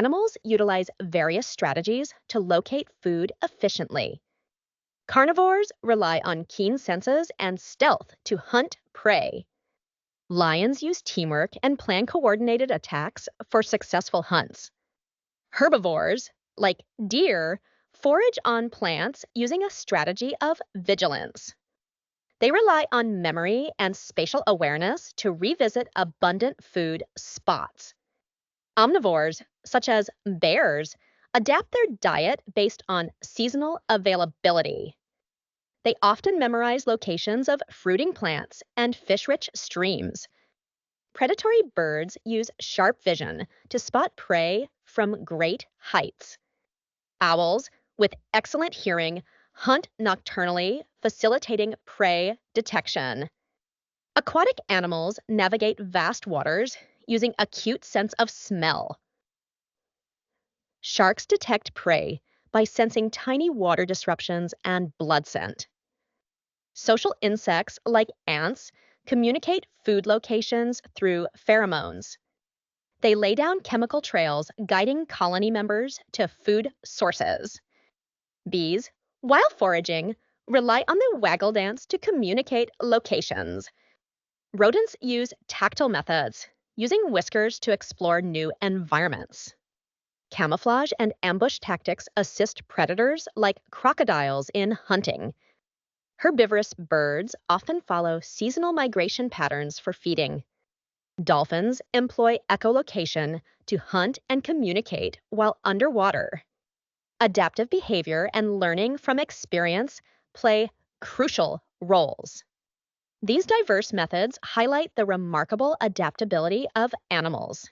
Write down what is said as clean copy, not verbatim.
Animals utilize various strategies to locate food efficiently. Carnivores rely on keen senses and stealth to hunt prey. Lions use teamwork and plan coordinated attacks for successful hunts. Herbivores, like deer, forage on plants using a strategy of vigilance. They rely on memory and spatial awareness to revisit abundant food spots. Omnivores, such as bears, adapt their diet based on seasonal availability. They often memorize locations of fruiting plants and fish rich streams. Predatory birds use sharp vision to spot prey from great heights. Owls, with excellent hearing, hunt nocturnally, facilitating prey detection. Aquatic animals navigate vast waters using acute sense of smell. Sharks detect prey by sensing tiny water disruptions and blood scent. Social insects like ants communicate food locations through pheromones. They lay down chemical trails guiding colony members to food sources. Bees, while foraging, rely on the waggle dance to communicate locations. Rodents use tactile methods, using whiskers to explore new environments. Camouflage and ambush tactics assist predators like crocodiles in hunting. Herbivorous birds often follow seasonal migration patterns for feeding. Dolphins employ echolocation to hunt and communicate while underwater. Adaptive behavior and learning from experience play crucial roles. These diverse methods highlight the remarkable adaptability of animals.